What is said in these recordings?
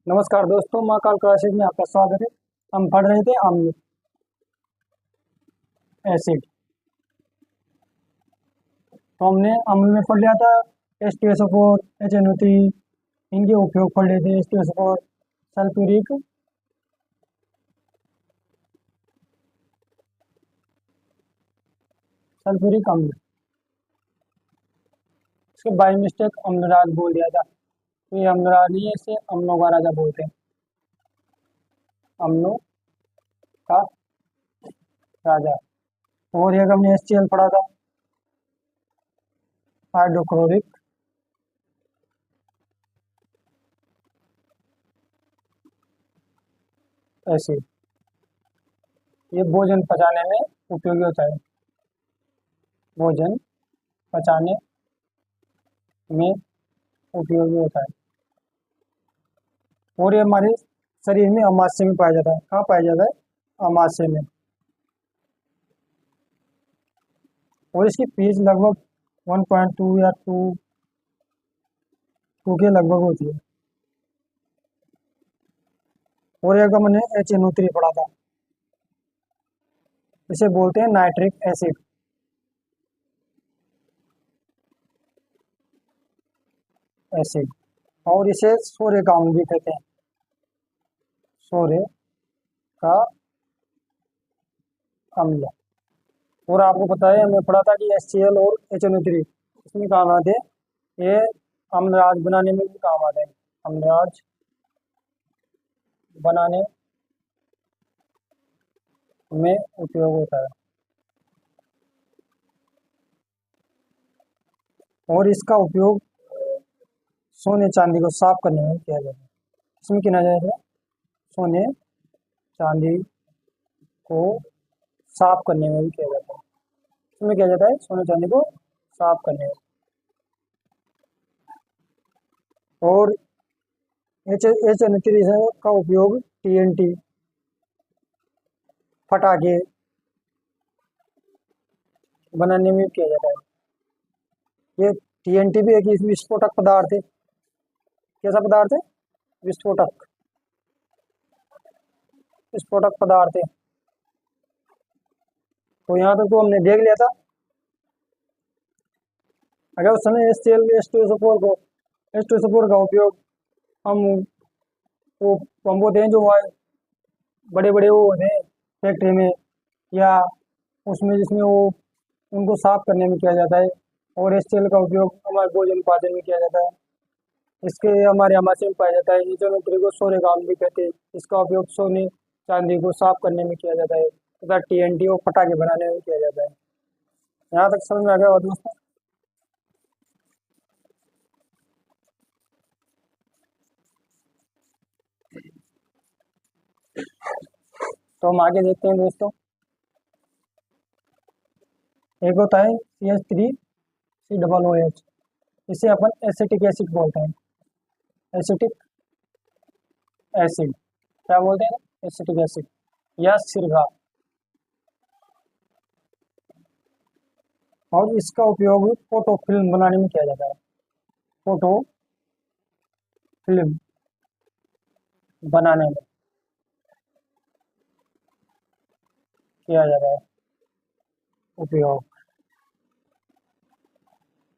नमस्कार दोस्तों, माँ काल क्लासेज में आपका स्वागत है। हम पढ़ रहे थे अम्ल एसिड। तो हमने अम्ल में पढ़ लिया था H2SO4, HNO3। इनके उपयोग पढ़ रहे थे। H2SO4 सल्फ्यूरिक सल्फ्यूरिक अम्ल, इसके बाई मिस्टेक अम्लराज बोल दिया था। तो ये अम्लराज नहीं है, इसे अम्लों का राजा बोलते हैं। अम्लों का राजा। और एक हमने HCl पढ़ा था, हाइड्रोक्लोरिक एसिड। ये भोजन पचाने में उपयोगी होता है। भोजन पचाने में उपयोगी होता है। और ये हमारे शरीर में अमाशय में पाया जाता है। कहाँ पाया जाता है? अमाशय में। और इसकी पीच लगभग 1.2 या 2 के लगभग होती है। और एक हमने HNO3 पढ़ा था, इसे बोलते हैं नाइट्रिक एसिड। एसिड और इसे सोरे का अम्ल भी कहते हैं। सोरे का अम्ल। और आपको पता है, हमें पढ़ा था कि HCl और HNO3 इसमें काम आते हैं। ये अम्लराज बनाने में भी काम आते हैं। अम्लराज बनाने में उपयोग होता है। और इसका उपयोग सोने चांदी को साफ करने में किया जाता है। इसमें किया जाता है, सोने चांदी को साफ करने में भी किया जाता है। इसमें किया जाता है सोने चांदी को साफ करने में। और HNO3 का उपयोग TNT फटाके बनाने में भी किया जाता है। ये TNT भी एक विस्फोटक पदार्थ है। कैसा पदार्थ है? विस्फोटक विस्फोटक पदार्थ है। तो यहाँ तक तो हमने देख लिया था। अगर उस समय HCl H2SO4 को H2SO4 का उपयोग हम वो पंप होते हैं जो बड़े बड़े वो होते हैं फैक्ट्री में, या उसमें जिसमें वो उनको साफ करने में किया जाता है। और HCl का उपयोग हमारे भोजन पाचन में किया जाता है। इसके हमारे अमाशय में पाया जाता है। ये दोनों तरीके को सोने का अम्ल भी कहते हैं। इसका उपयोग सोने चांदी को साफ करने में किया जाता है तथा TNT और पटाखे बनाने में किया जाता है। यहाँ तक समझ में आ गया और दोस्तों? तो हम आगे देखते हैं दोस्तों। एक होता है CH3COOH, इसे अपन एसिटिक एसिड बोलते हैं। एसिटिक एसिड क्या बोलते हैं? एसिटिक एसिड या सिरका। और इसका उपयोग फोटो फिल्म बनाने में किया जाता है। फोटो फिल्म बनाने में किया जाता है उपयोग।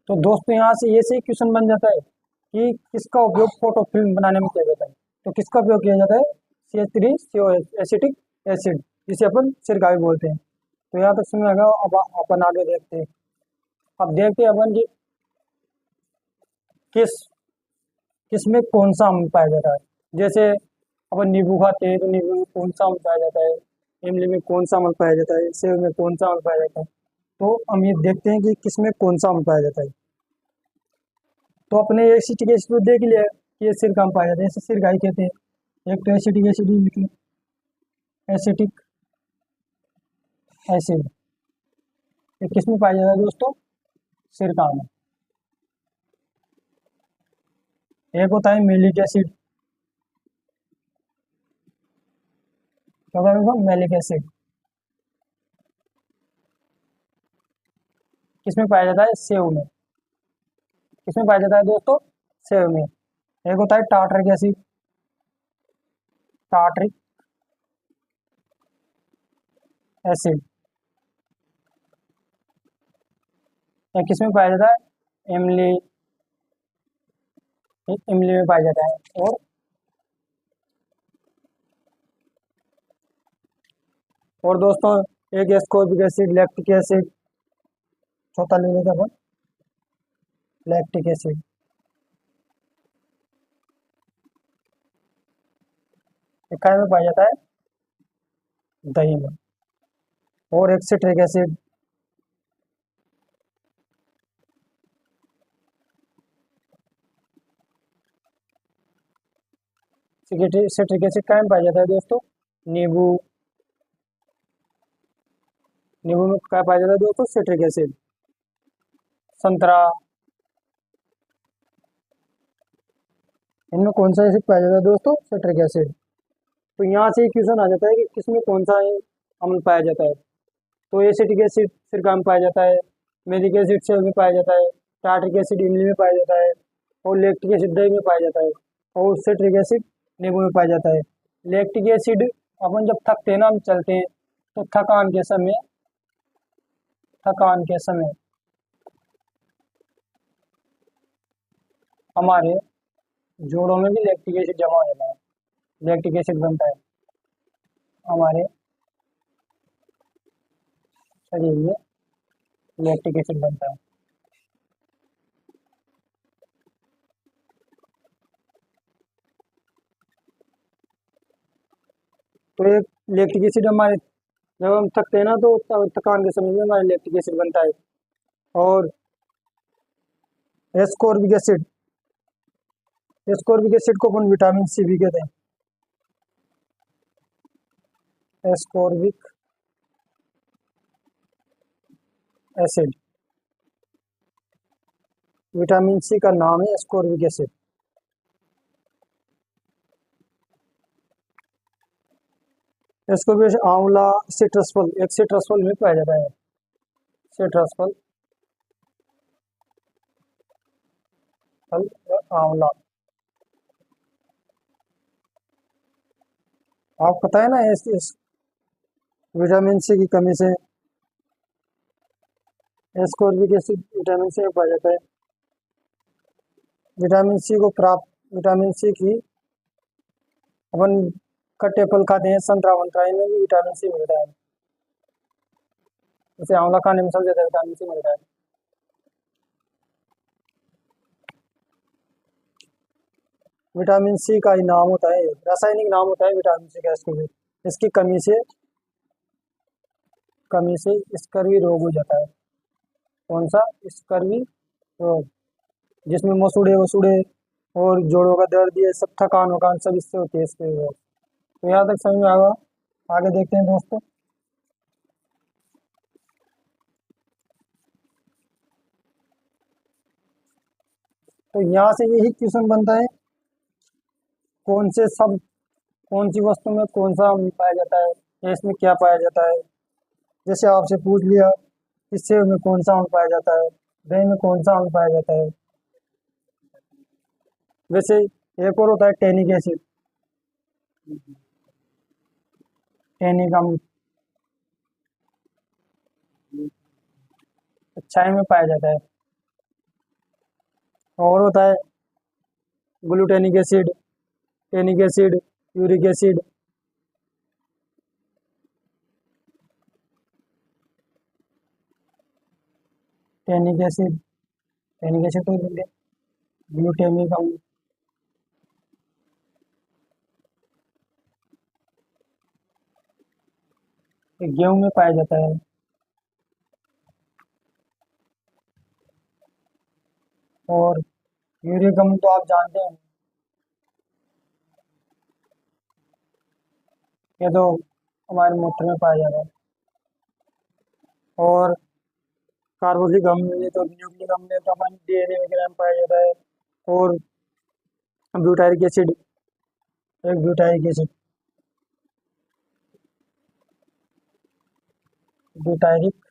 तो दोस्तों यहाँ से ये सही क्वेश्चन बन जाता है कि किसका उपयोग फोटो फिल्म बनाने में किया जाता है। तो किसका उपयोग किया जाता है? CH3COH एसिटिक एसिड, जिसे अपन सिरका भी बोलते हैं। तो यहाँ तक समझ आ गया। अब अपन आगे देखते हैं। अब देखते हैं अपन कि किस किस में कौन सा अम्ल पाया जाता है। जैसे अपन नींबू खाते हैं, तो नींबू में कौन सा अम्ल पाया जाता है? इमली में कौन सा अम्ल पाया जाता है? सेब में कौन सा अम्ल पाया जाता है? तो हम ये देखते हैं कि किस में कौन सा अम्ल पाया जाता है। तो अपने एसिटिक एसिड को देख लिया कि ये सिरका में पाया जाता है, इसे सिरका ही कहते हैं। एक तो एसिटिक एसिड ही लिख लो, एसिटिक एसिड। ये किस में पाया जाता है दोस्तों? सिरका में। एक होता है मैलिक एसिड। क्या होगा? मैलिक एसिड किस में पाया जाता है? सेव में। किस में पाया जाता है दोस्तों? सेव में। एक होता है टार्टरिक एसिड। टार्ट्रिक एसिड, यह किस में पाया जाता है? इमली, इमली में पाया जाता है। और दोस्तों एक एस्कॉर्बिक एसिड, लैक्टिक एसिड, चौथा ले लेते हैं अपन लैक्टिक एसिड। इकाई में पाया जाता है? दही में। और एक सिट्रिक एसिड, सिट्रिक एसिड कहाँ में पाया जाता है दोस्तों? नींबू, नींबू में क्या पाया जाता है दोस्तों? Citric acid. संतरा, इनमें कौन सा एसिड पाया जाता है दोस्तों? Citric acid. तो यहाँ से क्वेश्चन आ जाता है कि किसमें कौन सा अम्ल पाया जाता है। तो एसिटिक एसिड सिरका में पाया जाता है, मेरिक एसिड सेव में पाया जाता है, टार्ट्रिक एसिड इमली में पाया जाता है, और लैक्टिक एसिड दही में पाया जाता है, और सिट्रिक एसिड नींबू में पाया जाता है। लैक्टिक एसिड अपन जब थकते हैं ना, हम चलते हैं, तो थकान के समय हमारे जोड़ों में भी लैक्टिक एसिड जमा हो जाता है, लैक्टिक एसिड बनता है हमारे शरीर में, लैक्टिक एसिड बनता है। तो एक लैक्टिक एसिड हमारे, जब हम थकते हैं ना, तो थकान के समय में हमारे लैक्टिक एसिड बनता है। और एस्कॉर्बिक एसिड, एस्कॉर्बिक एसिड को अपन विटामिन सी भी कहते हैं। एस्कॉर्बिक एसिड, विटामिन सी का नाम है एस्कॉर्बिक एसिड। एस्कॉर्बिक एसिड आंवला, सिट्रस फल, एक सिट्रस फल में पाया जाता है, सिट्रस फल, फल आंवला। आपको पता है ना, इस विटामिन सी की कमी से एस्कॉर्बिक एसिड विटामिन सी में पाया जाता है। विटामिन सी को प्राप्त, विटामिन सी की अपन कट्टे फल खाते हैं, संतरा वंतरा, इनमें भी विटामिन सी मिलता है। जैसे आंवला खाने में सबसे ज्यादा विटामिन सी मिलता है। विटामिन सी का ही नाम होता है, रासायनिक नाम होता है विटामिन सी का, इसको भी इसकी कमी से स्कर्वी रोग हो जाता है। कौन सा? स्कर्वी रोग, जिसमें मसूड़े वसूड़े और जोड़ों का दर्द, ये सब थकान वकान सब इससे होती है, इसके रोग। तो यहाँ तक समझ में आएगा। आगे देखते हैं दोस्तों। तो यहाँ से यही क्वेश्चन बनता है, कौन से सब, कौन सी वस्तु में कौन सा अम्ल पाया जाता है, या इसमें क्या पाया जाता है। जैसे आपसे पूछ लिया कि सेब में कौन सा अम्ल पाया जाता है, दही में कौन सा अम्ल पाया जाता है। वैसे एक और होता है टैनिक एसिड, टैनिक अम्ल चाय में पाया जाता है। और होता है glutenic acid, tannic acid, uric acid, tannic acid, tannic acid तो ग्लूटेमिक अम्ल, ये गेहूं में पाया जाता है। और यूरिक अम्ल तो आप जानते हैं, ये तो हमारे मूत्र में पाया जाता है। और कार्बोक्सिलिक अम्ल, ये तो न्यूक्लिक अम्ल, ये तो हमारे डीएनए वगैरह में पाया जाता है। और ब्यूटारिक एसिड, एक ब्यूटारिक एसिड, ब्यूटारिक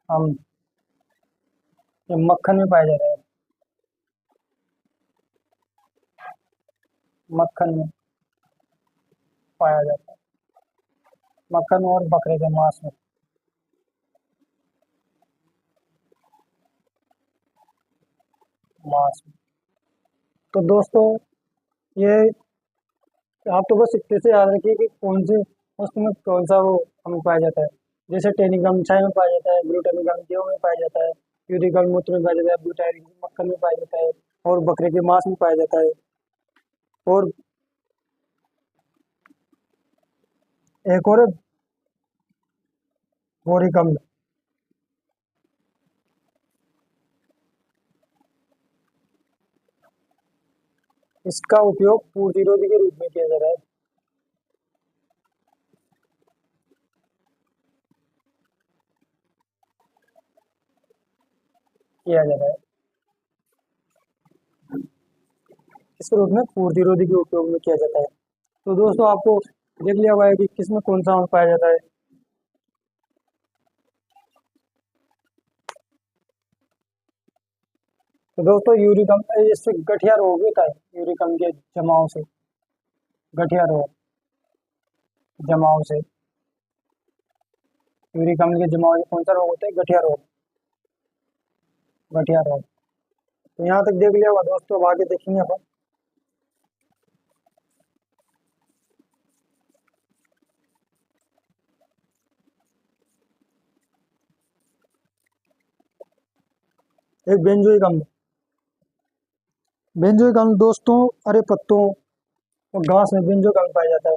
अम्ल, ये मक्खन में पाया जाता है, मक्खन में। पाया जाता है, मक्खन और बकरे के मांस में। मांस में। तो दोस्तों ये आप तो बस इतने से याद रखिए कि कौन से उसमें कौन सा वो हमें पाया जाता है। जैसे टेनिकल मिठाई में पाया जाता है, ग्लूटामिक गेहूं में पाया जाता है, यूरिक मूत्र में पाया जाता है, ब्यूटाइरिक मक्खन में पाया जाता है, और बकरे के मांस में पाया जाता है। और एक और बोरिक अम्ल। इसका उपयोग पूर्तिरोधी के रूप में किया जा रहा है। किया जा रहा है इस रूप में पूर्तिरोधी के उपयोग में किया जाता है। तो दोस्तों आपको देख लिया हुआ है कि किसमें कौन सा अंग पाया जाता है। तो दोस्तों यूरिक अम्ल इससे गठिया रोग होता है, यूरिक अम्ल के जमाव से। गठिया रोग जमाव से यूरिक अम्ल के जमाव से कौन सा रोग होता है? गठिया रोग। गठिया रोग। तो यहाँ तक देख लिया हुआ दोस्तों, अब आगे देखेंगे अपन। एक बेंजोइक अम्ल। बेंजोइक अम्ल दोस्तों हरे पत्तों और घास में बेंजोइक अम्ल पाया जाता है।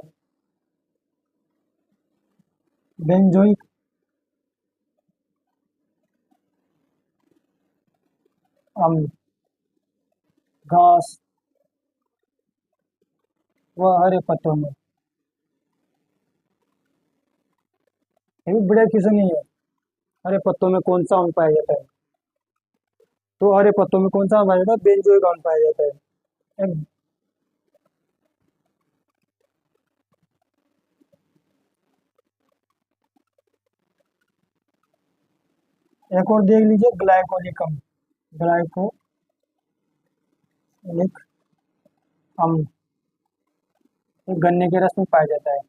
बेंजोइक अम्ल घास व हरे पत्तों में। ये भी बड़ा क्वेश्चन नहीं है, हरे पत्तों में कौन सा अम्ल पाया जाता है? तो हरे पत्तों में कौन सा अम्ल पाया जाता है? बेंजोइक अम्ल पाया जाता है। एक एक और देख लीजिए, ग्लाइकोलिक अम्ल। ग्लाइकोलिक अम्ल ये गन्ने के रस में पाया जाता है।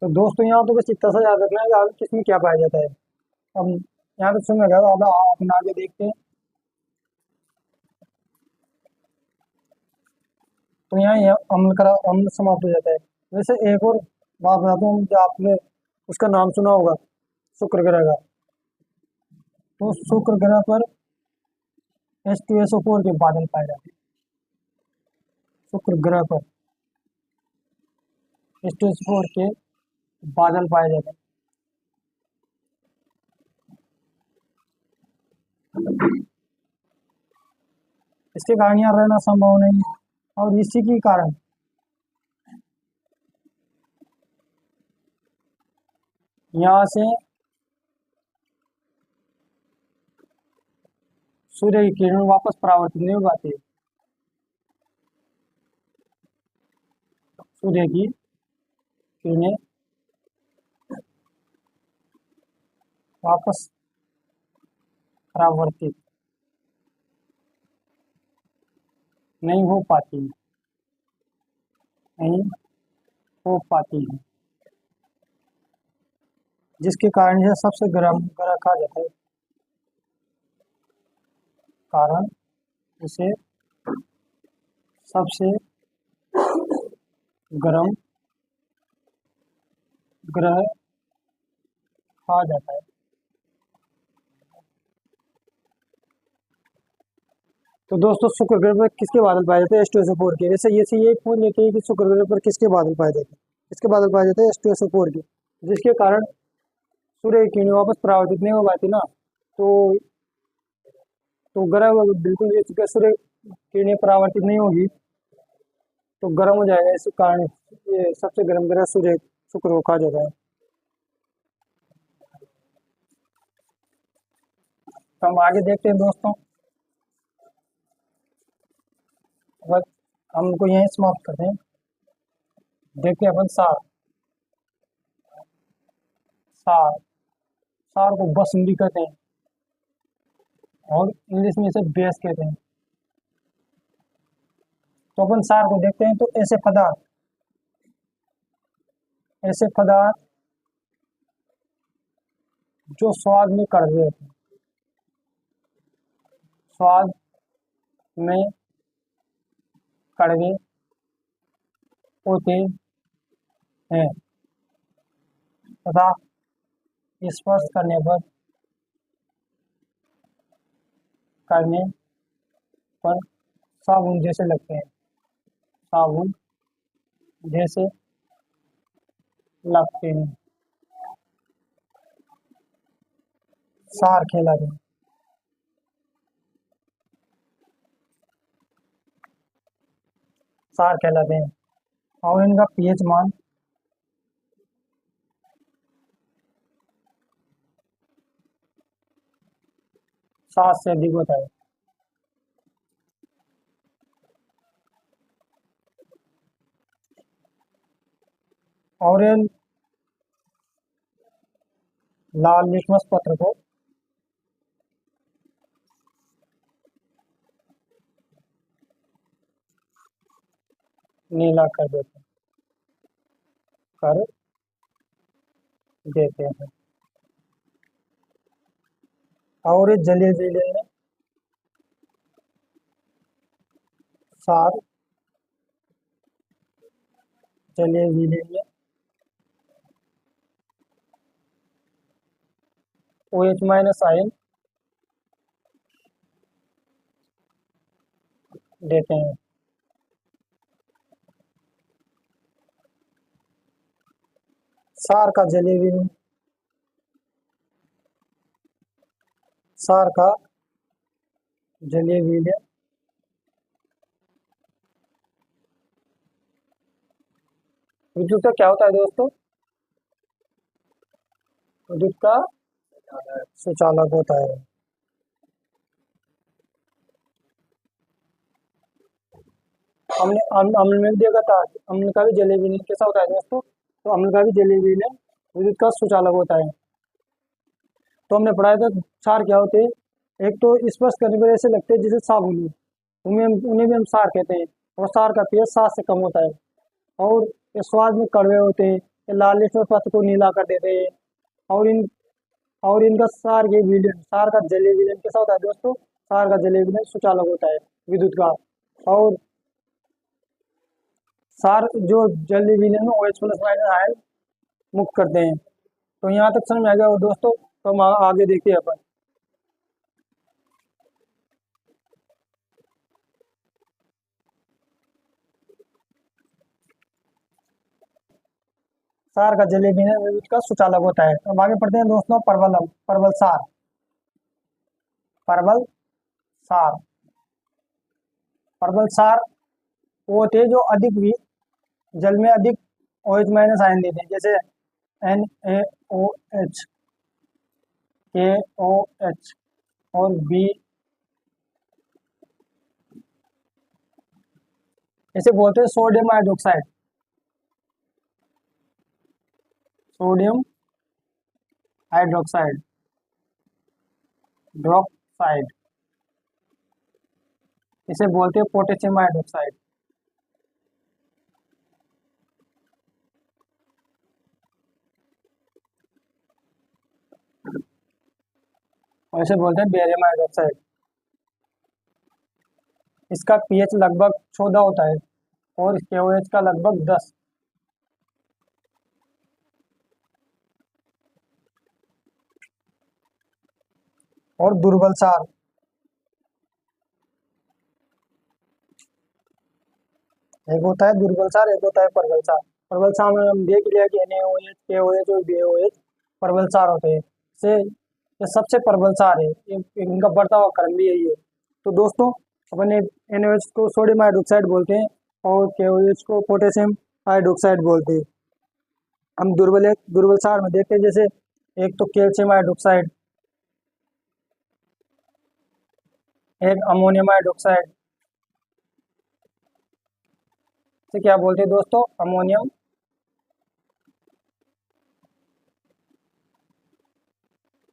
तो दोस्तों यहाँ तो बस इतना सा याद रखना है कि आगे किसमें क्या पाया जाता है। अब यहाँ तक समझ गया, अब अपन आगे देखते हैं। तो यहाँ यह अम्ल समाप्त हो जाता है। वैसे एक और बात बताता हूँ, जो आपने उसका नाम सुना होगा, शुक्र ग्रह का। तो शुक्र ग्रह पर H2SO4 के बादल पाए जाते हैं। शुक्र ग्रह पर H2SO4 के बादल पाए जाते हैं। इसके कारण यहाँ रहना संभव नहीं है, और इसी के कारण यहाँ से सूर्य की किरण वापस परावर्तित नहीं हो पाती है। सूर्य की किरणें वापस परावर्तित नहीं हो पाती है। नहीं हो पाती है, जिसके कारण यह सबसे गर्म ग्रह कहा जाता है। कारण इसे सबसे गर्म ग्रह कहा जाता है। तो दोस्तों शुक्र ग्रह पर किसके बादल पाए जाते हैं? H2SO4 के। वैसे ये पूछ लेते हैं कि शुक्र ग्रह पर किसके बादल पाए जाते हैं? किसके बादल पाए जाते हैं? H2SO4 के। जिसके कारण सूर्य की किरणें वापस परावर्तित नहीं हो पाती ना। तो ग्रह बिल्कुल ये सूर्य किरणें परावर्तित नहीं होगी तो गर्म हो जाएगा। इसी कारण ये सबसे गर्म ग्रह सूर्य शुक्र को कहा जाता है। तो हम आगे देखते हैं दोस्तों। बस हमको यहीं समाप्त करते हैं। देखते हैं अपन सार। सार सार को बसंत भी कहते हैं। और इंग्लिश में इसे बेस कहते हैं। तो अपन सार को देखते हैं। तो ऐसे पदार्थ जो स्वाद में कड़वे होते हैं, स्वाद में कड़वे होते हैं तथा स्पर्श करने पर साबुन जैसे लगते हैं, साबुन जैसे लगते हैं। सार कहलाते हैं। सार कहलाते हैं। और इनका पीएच मान 7 से अधिक होता है। और ये लाल लिटमस पत्र को नीला कर देते हैं। और ये जलीय विलयन में सार जलीय विलयन में OH माइनस आयन देते हैं। सार का जलीय विलयन सार का जलीय विलयन विद्युत का क्या होता है दोस्तों? विद्युत का सुचालक होता है। हमने अम्ल में भी देखा था कि अम्ल का भी जलीय विलयन कैसा होता है दोस्तों? तो अम्ल का भी जलीय विलयन विद्युत का सुचालक होता है। तो हमने पढ़ाया था सार क्या होते हैं। एक तो स्पर्श करने पर ऐसे लगते हैं जैसे साबुन है, उन्हें भी हम सार कहते हैं। और सार का पीएच 7 से कम होता है। और ये स्वाद में कड़वे होते हैं, ये लाल लिट्मस पत्र को नीला कर देते हैं। और इन और इनका सार का जलीय विलयन कैसा होता है दोस्तों? सार का जलीय विलयन सुचालक होता है विद्युत का। और सार जो जलीय विलयन में OH प्लस माइनस आयन मुक्त करते हैं। तो यहाँ तक समझ में आ गया हो दोस्तों। तो हम आगे देखते हैं अपन। सार का जलीय विलयन विद्युत का सुचालक होता है। तो हम आगे पढ़ते हैं दोस्तों। परवल सार परवल सार परवल सार वो होते हैं जो जल में अधिक OH माइनस आयन देते हैं, जैसे NaOH, KOH और B। इसे बोलते हैं सोडियम हाइड्रोक्साइड। सोडियम हाइड्रोक्साइड ड्रॉक्साइड। इसे बोलते हैं पोटेशियम हाइड्रोक्साइड। और इसे बोलते हैं बेरियम हाइड्रोक्साइड। इसका पीएच लगभग 14 होता है और इसके OH का लगभग 10। और दुर्बल सार एक होता है दुर्बल सार, एक होता है प्रबल सार। प्रबल सार में हम देख लिया कि NaOH, KOH और BOH प्रबल सार होते हैं। से ये सबसे प्रबल सार है। इनका बढ़ता हुआ क्रम भी यही है। तो दोस्तों अपन ने NaOH को सोडियम हाइड्रोक्साइड बोलते हैं और KOH को पोटेशियम हाइड्रोक्साइड बोलते हैं। हम दुर्बल सार में देखते हैं, जैसे एक तो कैल्शियम हाइड्रोक्साइड, एक अमोनियम हाइड्रोक्साइड। से क्या बोलते हैं दोस्तों? Ammonium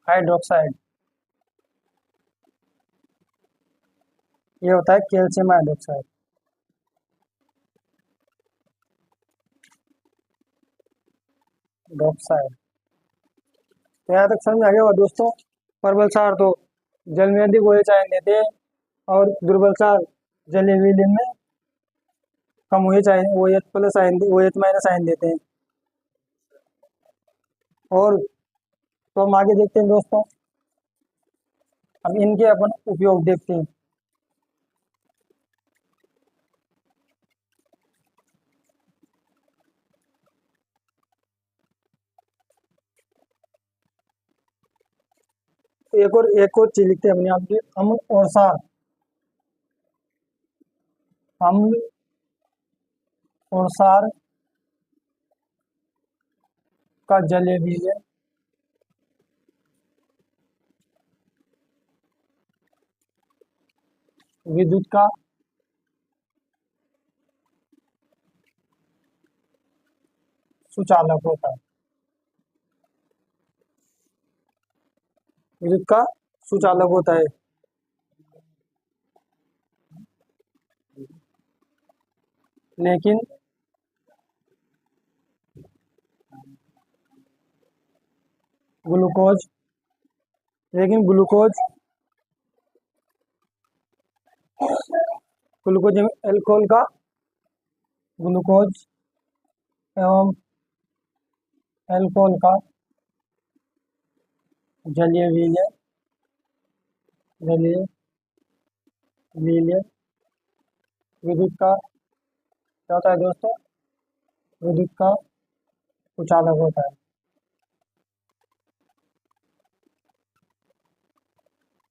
hydroxide. ये होता है कैल्शियम हाइड्रोक्साइड। डॉक्साइड। तो यहाँ तक समझ में आ गया होगा दोस्तों। प्रबल क्षार तो जल में अधिक OH आयन देते हैं, और दुर्बल क्षार जलीय विलयन में कम OH ion, OH plus ion, OH minus ion देते हैं। और तो हम आगे देखते हैं दोस्तों। अब इनके अपन उपयोग देखते हैं। तो एक और चीज लिखते हैं अपने आप की, अम्ल और क्षार। अम्ल और क्षार का जलीय विलयन विद्युत का सुचालक होता है। विद्युत का सुचालक होता है। लेकिन ग्लूकोज लेकिन ग्लूकोज ग्लूकोज एल्कोहल का ग्लूकोज एवं एल्कोहल का जलीय विलयन जलीय विलयन विद्युत का क्या होता है दोस्तों? विद्युत का कुचालक होता है।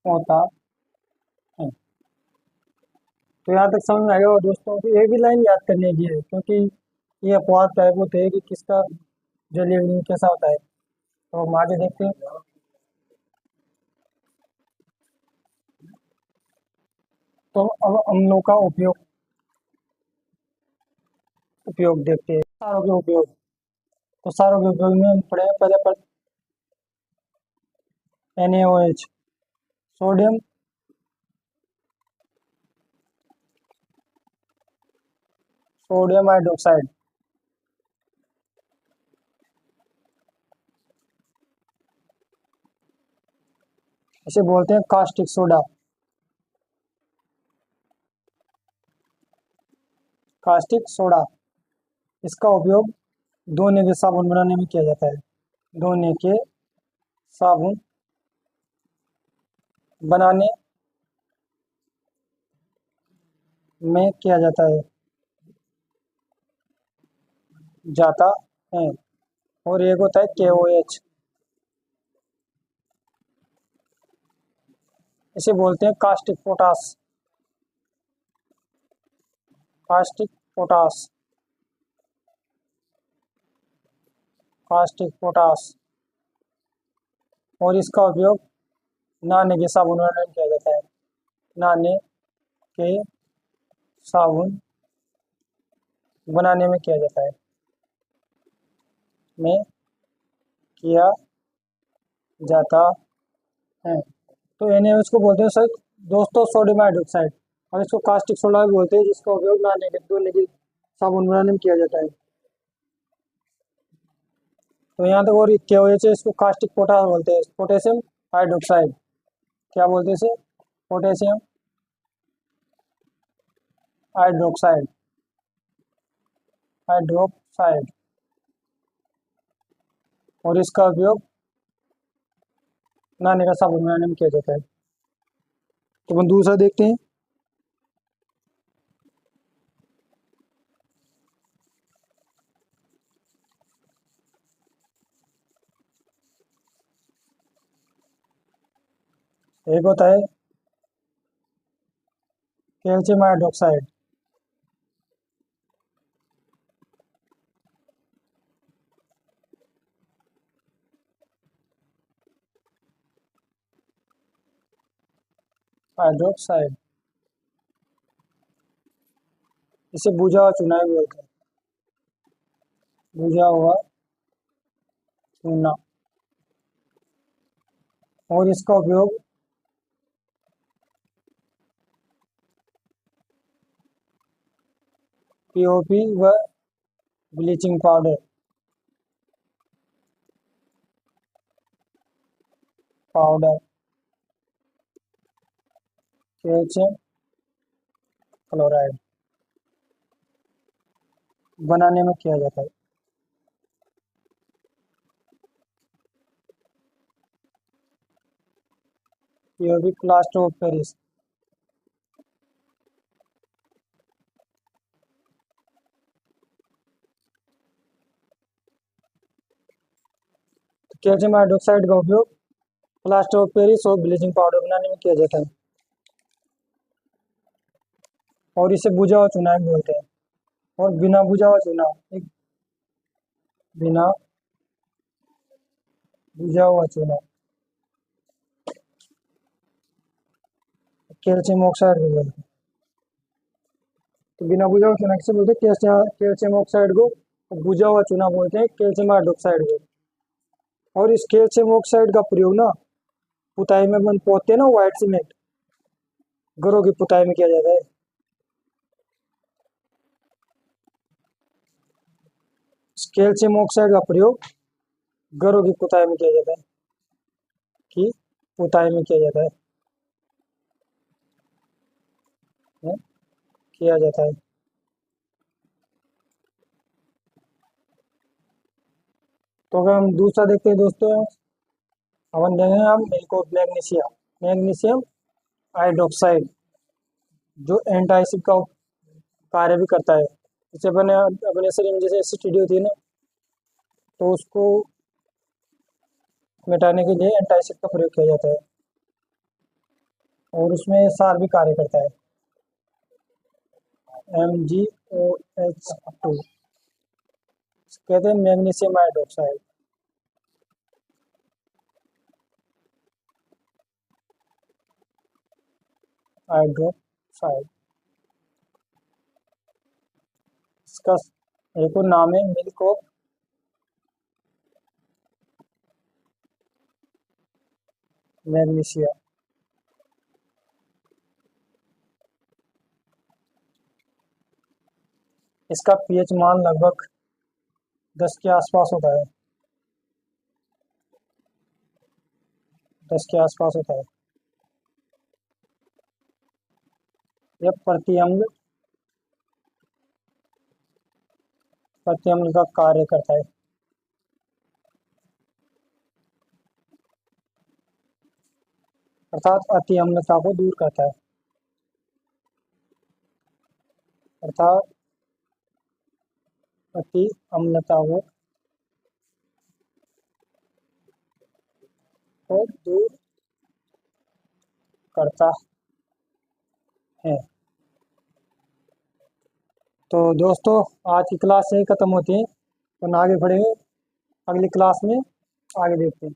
होता है। तो यहाँ तक समझ में आ गया होगा दोस्तों कि एक भी लाइन याद करने की है, क्योंकि ये अपवाद टाइप होते हैं कि किसका जलीय विलयन कैसा होता है। तो हम आगे देखते हैं। तो अब अम्लों का उपयोग उपयोग देखते हैं। सारों के उपयोग। तो सारों के उपयोग में हम पढ़े पहले पर NaOH, सोडियम सोडियम हाइड्रोक्साइड, इसे बोलते हैं कास्टिक सोडा। कास्टिक सोडा, इसका उपयोग धोने के साबुन बनाने में किया जाता है। धोने के साबुन बनाने में किया जाता है। और एक होता है KOH, इसे बोलते हैं caustic potash. Caustic potash, caustic potash. और इसका उपयोग नहाने के साबुन बनाने में किया जाता है। नहाने के साबुन बनाने में किया जाता है में किया जाता है। तो NaOH को बोलते हैं सर दोस्तों सोडियम हाइड्रोक्साइड, और इसको कास्टिक सोडा भी बोलते हैं, जिसका उपयोग नहाने के धोने की साबुन बनाने में किया जाता है। तो यहाँ तक। और KOH है, इसको कास्टिक पोटास बोलते हैं, पोटेशियम हाइड्रोक्साइड। क्या बोलते हैं इसे? Potassium hydroxide. हाइड्रोक्साइड। और इसका उपयोग नहाने का साबुन बनाने में किया जाता है। तो हम दूसरा देखते हैं। एक होता है कैल्शियम हाइड्रोक्साइड। हाइड्रोक्साइड, इसे बुझा हुआ चूना भी बोलते हैं। बुझा हुआ चूना। और इसका उपयोग टीओपी व ब्लीचिंग पाउडर कैल्शियम क्लोराइड बनाने में किया जाता है। TOP plaster of Paris calcium hydroxide का उपयोग प्लास्टर ऑफ पेरिस और ब्लीचिंग पाउडर बनाने में किया जाता है और इसे बुझा हुआ चूना भी बोलते हैं। और बिना बुझा हुआ चूना, एक बिना बुझा हुआ चूना कैल्शियम ऑक्साइड भी बोलते हैं। तो बिना बुझा हुआ चूना किसे बोलते हैं? कैल्शियम ऑक्साइड को। बुझा हुआ चूना बोलते हैं कैल्शियम हाइड्रोक्साइड को। और इस कैल्शियम ऑक्साइड का प्रयोग ना पुताई में बन पोतते हैं ना, व्हाइट सीमेंट, घरों की पुताई में किया जाता है। कैल्शियम ऑक्साइड का प्रयोग घरों की पुताई में किया जाता है, कि पुताई में किया जाता है, किया जाता है। तो अगर हम दूसरा देखते हैं दोस्तों, अपन देखेंगे हम milk of magnesium, magnesium hydroxide, जो एंटासिड का कार्य भी करता है। जैसे अपने शरीर में जैसे एसिडिटी होती है ना, तो उसको मिटाने के लिए एंटासिड का प्रयोग किया जाता है और उसमें सार भी कार्य करता है, MgOH2 कहते हैं मैग्नीशियम हाइड्रोक्साइड। हाइड्रोक्साइड इसका एक और नाम है मिल्क ऑफ मैग्नीशिया। इसका पीएच मान लगभग 10 के आसपास होता है, 10 के आसपास होता है। यह प्रति अम्ल का कार्य करता है। अर्थात अति अम्लता को दूर करता है, अर्थात अति अम्लता को दूर करता है। तो दोस्तों आज की क्लास यही खत्म होती है, तो आगे बढ़ेंगे अगली क्लास में, आगे देखते हैं।